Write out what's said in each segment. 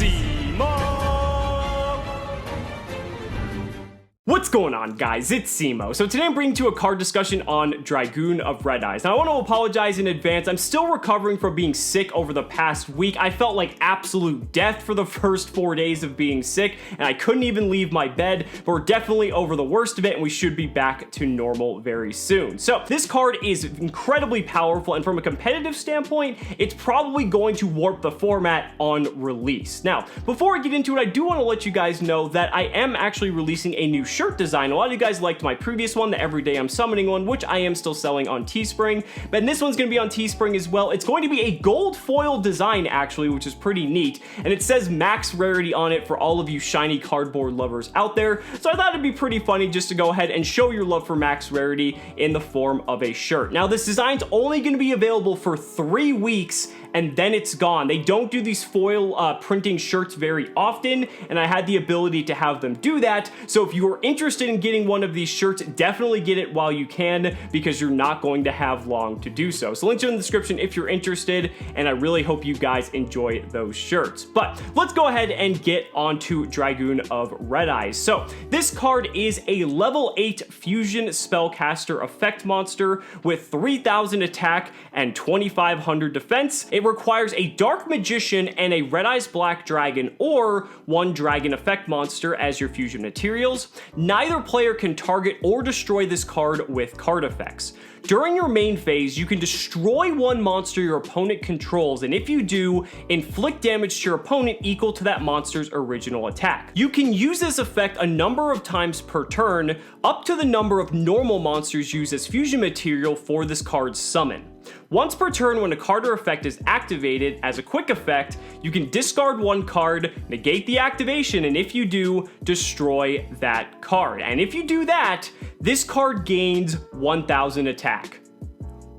Cimoooooooo! What's going on, guys? It's Cimo. So today I'm bringing to a card discussion on Dragun of Red-Eyes. Now I want to apologize in advance. I'm still recovering from being sick over the past week. I felt like absolute death for the first 4 days of being sick, and I couldn't even leave my bed, but we're definitely over the worst of it, and we should be back to normal very soon. So this card is incredibly powerful, and from a competitive standpoint, it's probably going to warp the format on release. Now, before I get into it, I do want to let you guys know that I am actually releasing a new shirt design. A lot of you guys liked my previous one, the Everyday I'm Summoning one, which I am still selling on Teespring, but this one's going to be on Teespring as well. It's going to be a gold foil design, actually, which is pretty neat, and it says max rarity on it for all of you shiny cardboard lovers out there, so I thought it'd be pretty funny just to go ahead and show your love for max rarity in the form of a shirt. Now, this design's only going to be available for 3 weeks, and then it's gone. They don't do these foil printing shirts very often, and I had the ability to have them do that. So if you are interested in getting one of these shirts, definitely get it while you can, because you're not going to have long to do so. So links are in the description if you're interested, and I really hope you guys enjoy those shirts. But let's go ahead and get onto Dragun of Red-Eyes. So this card is a level 8 fusion spellcaster effect monster with 3,000 attack and 2,500 defense. It requires a Dark Magician and a Red-Eyes Black Dragon or 1 Dragon effect monster as your fusion materials. Neither player can target or destroy this card with card effects. During your main phase, you can destroy 1 monster your opponent controls, and if you do, inflict damage to your opponent equal to that monster's original attack. You can use this effect a number of times per turn, up to the number of normal monsters used as fusion material for this card's summon. Once per turn, when a card or effect is activated as a quick effect, you can discard 1 card, negate the activation, and if you do, destroy that card. And if you do that, this card gains 1,000 attack.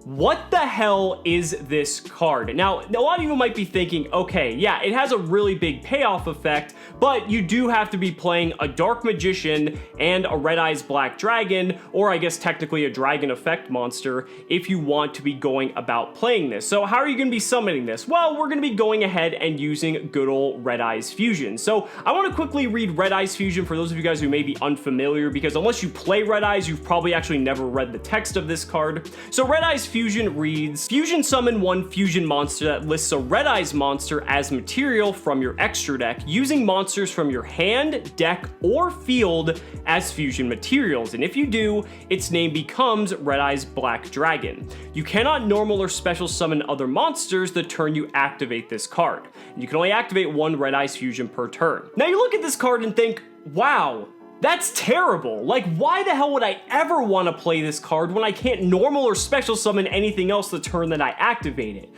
What the hell is this card? Now, a lot of you might be thinking, okay, yeah, it has a really big payoff effect, but you do have to be playing a Dark Magician and a Red-Eyes Black Dragon, or I guess technically a Dragon effect monster, if you want to be going about playing this. So how are you going to be summoning this? Well, we're going to be going ahead and using good old Red-Eyes Fusion. So I want to quickly read Red-Eyes Fusion for those of you guys who may be unfamiliar, because unless you play Red-Eyes, you've probably actually never read the text of this card. So Red-Eyes Fusion reads, fusion summon 1 fusion monster that lists a Red-Eyes monster as material from your extra deck, using monsters from your hand, deck, or field as fusion materials, and if you do, its name becomes Red-Eyes Black Dragon. You cannot normal or special summon other monsters the turn you activate this card. You can only activate 1 Red-Eyes Fusion per turn. Now you look at this card and think, wow, that's terrible. Like, why the hell would I ever want to play this card when I can't normal or special summon anything else the turn that I activate it?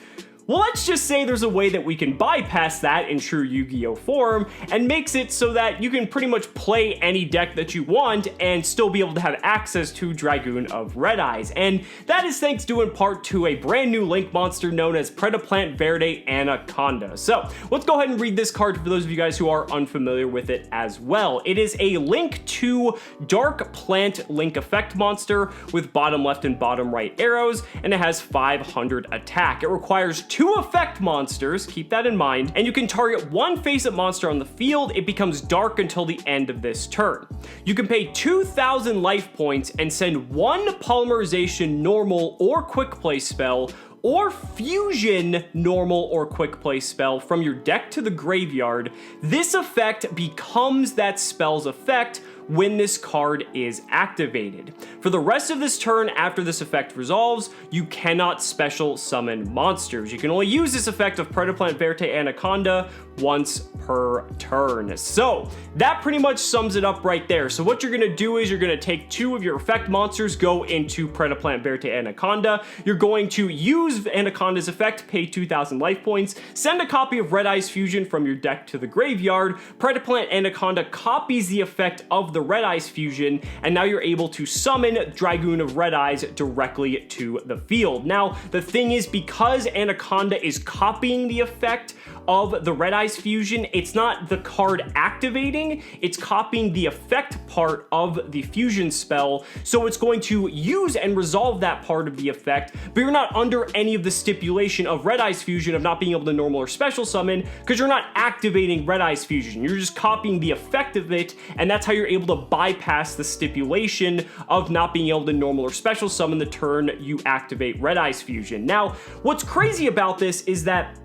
Well, let's just say there's a way that we can bypass that in true Yu-Gi-Oh form and makes it so that you can pretty much play any deck that you want and still be able to have access to Dragun of Red-Eyes. And that is thanks due in part to a brand new Link monster known as Pro-Play Verde Anaconda. So let's go ahead and read this card for those of you guys who are unfamiliar with it as well. It is a Link 2 Dark Plant Link effect monster with bottom left and bottom right arrows, and it has 500 attack. It requires 2 effect monsters, keep that in mind, and you can target 1 face-up monster on the field. It becomes dark until the end of this turn. You can pay 2,000 life points and send 1 polymerization normal or quick play spell or fusion normal or quick play spell from your deck to the graveyard. This effect becomes that spell's effect when this card is activated. For the rest of this turn after this effect resolves, you cannot special summon monsters. You can only use this effect of Pro-Play Verde Anaconda once per turn. So that pretty much sums it up right there. So what you're gonna do is you're gonna take 2 of your effect monsters, go into Pro-Play Verde Anaconda. You're going to use Anaconda's effect, pay 2,000 life points, send a copy of Red-Eyes Fusion from your deck to the graveyard. Pro-Play Anaconda copies the effect of the Red-Eyes Fusion, and now you're able to summon Dragun of Red-Eyes directly to the field. Now, the thing is, because Anaconda is copying the effect of the Red-Eyes fusion, it's not the card activating, it's copying the effect part of the fusion spell, so it's going to use and resolve that part of the effect, but you're not under any of the stipulation of Red-Eyes fusion of not being able to normal or special summon, because you're not activating Red-Eyes fusion, you're just copying the effect of it, and that's how you're able to bypass the stipulation of not being able to normal or special summon the turn you activate Red-Eyes fusion. Now, what's crazy about this is that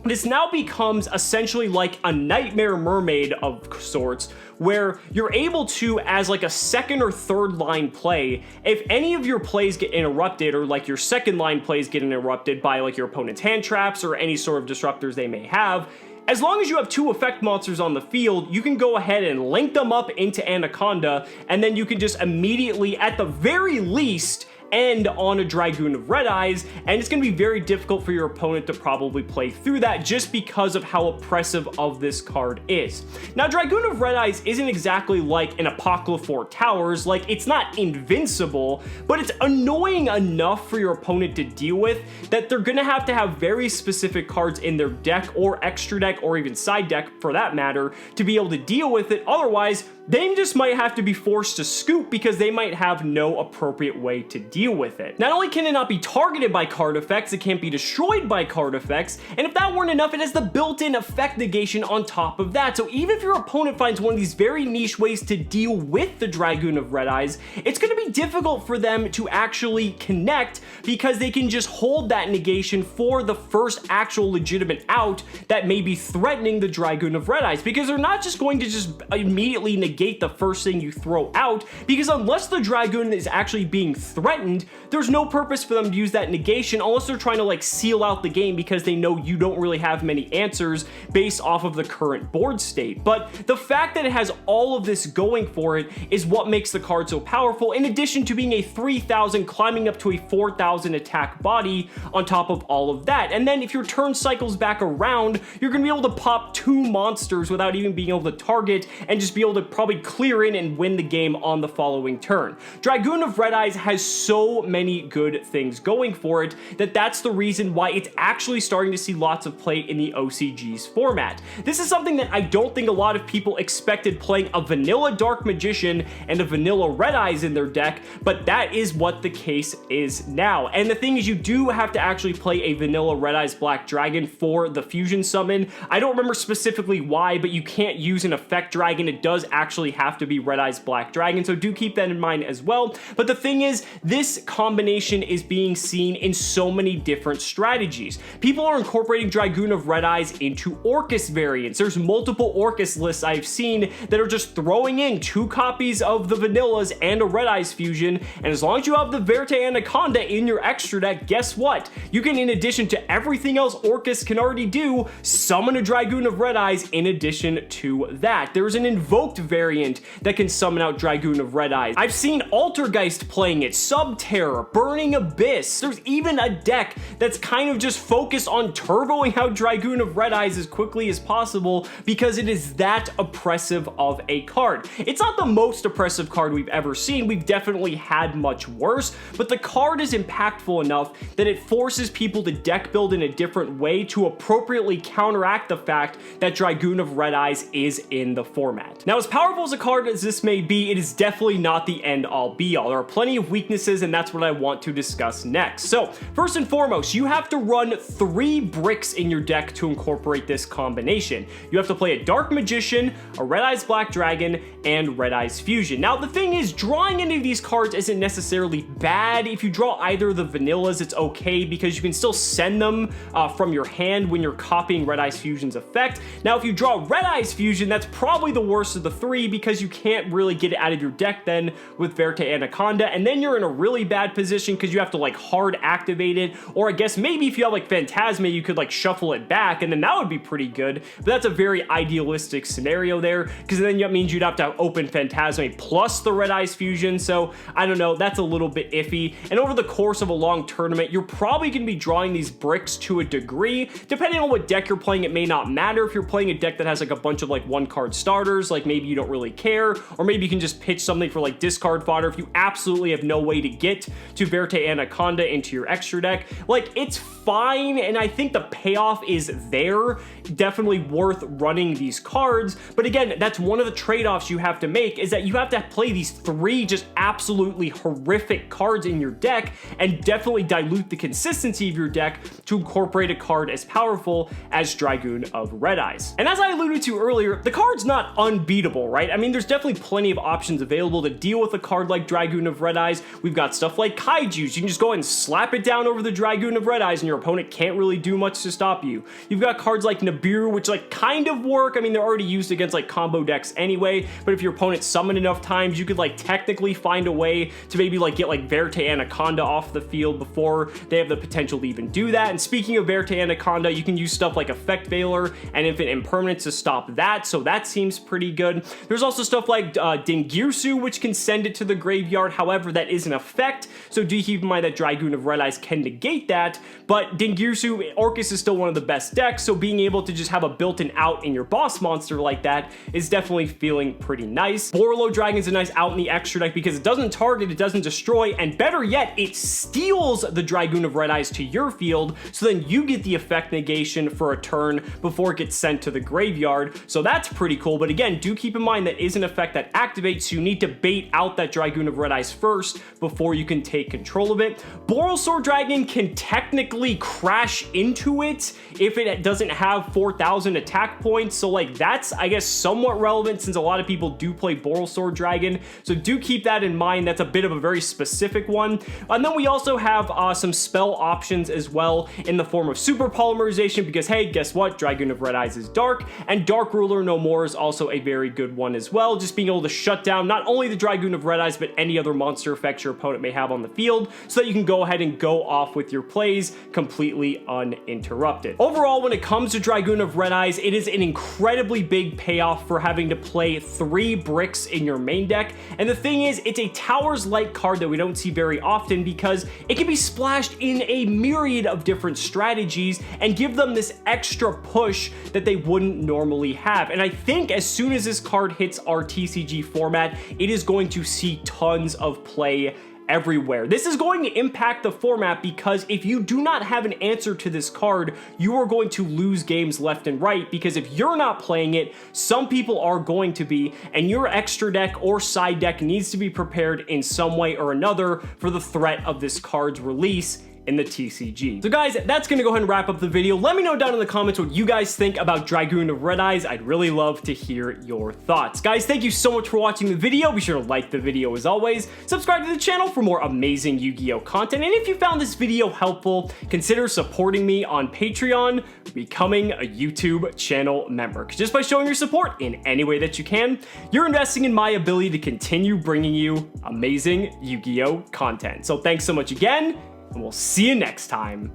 this now becomes essentially like a Nightmare Mermaid of sorts, where you're able to, as like a second or third line play, if any of your plays get interrupted, or like your second line plays get interrupted by like your opponent's hand traps or any sort of disruptors they may have, as long as you have 2 effect monsters on the field, you can go ahead and link them up into Anaconda, and then you can just immediately, at the very least, end on a Dragoon of Red-Eyes, and it's going to be very difficult for your opponent to probably play through that just because of how oppressive of this card is. Now, Dragoon of Red-Eyes isn't exactly like an Apocryphal Towers, like it's not invincible, but it's annoying enough for your opponent to deal with that they're going to have very specific cards in their deck or extra deck or even side deck for that matter to be able to deal with it. Otherwise, they just might have to be forced to scoop because they might have no appropriate way to deal with it. Not only can it not be targeted by card effects, it can't be destroyed by card effects, and if that weren't enough, it has the built-in effect negation on top of that. So even if your opponent finds one of these very niche ways to deal with the Dragoon of Red-Eyes, it's going to be difficult for them to actually connect because they can just hold that negation for the first actual legitimate out that may be threatening the Dragoon of Red-Eyes, because they're not just going to just immediately negate the first thing you throw out, because unless the Dragoon is actually being threatened, there's no purpose for them to use that negation unless they're trying to like seal out the game because they know you don't really have many answers based off of the current board state. But the fact that it has all of this going for it is what makes the card so powerful, in addition to being a 3,000 climbing up to a 4,000 attack body on top of all of that. And then if your turn cycles back around, you're gonna be able to pop 2 monsters without even being able to target and just be able to probably clear in and win the game on the following turn. Dragoon of Red-Eyes has so many good things going for it that's the reason why it's actually starting to see lots of play in the OCG's format. This is something that I don't think a lot of people expected playing a vanilla Dark Magician and a vanilla Red-Eyes in their deck, but that is what the case is now. And the thing is, you do have to actually play a vanilla Red-Eyes Black Dragon for the fusion summon. I don't remember specifically why, but you can't use an effect dragon. It does actually have to be Red-Eyes Black Dragon, so do keep that in mind as well. But the thing is, this combination is being seen in so many different strategies. People are incorporating Dragoon of Red-Eyes into Orcus variants. There's multiple Orcus lists I've seen that are just throwing in 2 copies of the vanillas and a Red-Eyes fusion, and as long as you have the Verte Anaconda in your extra deck, guess what? You can, in addition to everything else Orcus can already do, summon a Dragoon of Red-Eyes in addition to that. There's an invoked variant that can summon out Dragoon of Red-Eyes. I've seen Altergeist playing it, Subterror, Burning Abyss. There's even a deck that's kind of just focused on turboing out Dragoon of Red-Eyes as quickly as possible because it is that oppressive of a card. It's not the most oppressive card we've ever seen. We've definitely had much worse, but the card is impactful enough that it forces people to deck build in a different way to appropriately counteract the fact that Dragoon of Red-Eyes is in the format. Now, as powerful as a card as this may be, it is definitely not the end-all be-all. There are plenty of weaknesses, and that's what I want to discuss next. So, first and foremost, you have to run 3 bricks in your deck to incorporate this combination. You have to play a Dark Magician, a Red-Eyes Black Dragon, and Red-Eyes Fusion. Now, the thing is, drawing any of these cards isn't necessarily bad. If you draw either of the vanillas, it's okay because you can still send them from your hand when you're copying Red-Eyes Fusion's effect. Now, if you draw Red-Eyes Fusion, that's probably the worst of the 3 because you can't really get it out of your deck then with Verte Anaconda, and then you're in a really bad position because you have to like hard activate it, or I guess maybe if you have like Phantasma, you could like shuffle it back, and then that would be pretty good, but that's a very idealistic scenario there, because then that means you'd have to open Phantasma plus the Red-Eyes Fusion, so I don't know, that's a little bit iffy, and over the course of a long tournament, you're probably going to be drawing these bricks to a degree. Depending on what deck you're playing, it may not matter. If you're playing a deck that has like a bunch of like 1-card starters, like maybe you don't really care, or maybe you can just pitch something for like discard fodder if you absolutely have no way to get to Verte Anaconda into your extra deck. Like, it's fine, and I think the payoff is there. Definitely worth running these cards, but again, that's one of the trade-offs you have to make, is that you have to play these 3 just absolutely horrific cards in your deck and definitely dilute the consistency of your deck to incorporate a card as powerful as Dragun of Red-Eyes. And as I alluded to earlier, the card's not unbeatable, right? I mean, there's definitely plenty of options available to deal with a card like Dragun of Red-Eyes. We've got stuff like Kaijus. You can just go ahead and slap it down over the Dragun of Red-Eyes and your opponent can't really do much to stop you. You've got cards like Nibiru, which like kind of work. I mean, they're already used against like combo decks anyway, but if your opponent summoned enough times, you could like technically find a way to maybe like get like Verte Anaconda off the field before they have the potential to even do that. And speaking of Verte Anaconda, you can use stuff like Effect Veiler and Infinite Impermanence to stop that, so that seems pretty good. There's also stuff like Dingirsu, which can send it to the graveyard. However, that is an effect, so do keep in mind that Dragun of Red-Eyes can negate that, but Dingirsu, Orcus is still one of the best decks, so being able to just have a built-in out in your boss monster like that is definitely feeling pretty nice. Borolo Dragon's a nice out in the extra deck because it doesn't target, it doesn't destroy, and better yet, it steals the Dragun of Red-Eyes to your field, so then you get the effect negation for a turn before it gets sent to the graveyard, so that's pretty cool. But again, do keep in mind that is an effect that activates, so you need to bait out that Dragun of Red-Eyes first before you can take control of it. Borosword Dragon can technically crash into it if it doesn't have 4,000 attack points, so like that's, I guess, somewhat relevant since a lot of people do play Borosword Dragon, so do keep that in mind. That's a bit of a very specific one. And then we also have some spell options as well in the form of Super Polymerization, because hey, guess what? Dragun of Red-Eyes is dark, and Dark Ruler No More is also a very good one as well, just being able to shut down not only the Dragun of Red-Eyes, but any other monster effects your opponent may have on the field, so that you can go ahead and go off with your plays completely uninterrupted. Overall, when it comes to Dragun of Red-Eyes, it is an incredibly big payoff for having to play 3 bricks in your main deck, and the thing is, it's a Towers-like card that we don't see very often because it can be splashed in a myriad of different strategies and give them this extra push that they wouldn't normally have. And I think as soon as this card hits our TCG format, it is going to see tons of play everywhere. This is going to impact the format because if you do not have an answer to this card, you are going to lose games left and right, because if you're not playing it, some people are going to be, and your extra deck or side deck needs to be prepared in some way or another for the threat of this card's release in the TCG. So guys, that's gonna go ahead and wrap up the video. Let me know down in the comments what you guys think about Dragun of Red-Eyes. I'd really love to hear your thoughts. Guys, thank you so much for watching the video. Be sure to like the video as always. Subscribe to the channel for more amazing Yu-Gi-Oh content. And if you found this video helpful, consider supporting me on Patreon, becoming a YouTube channel member. Because just by showing your support in any way that you can, you're investing in my ability to continue bringing you amazing Yu-Gi-Oh content. So thanks so much again, and we'll see you next time.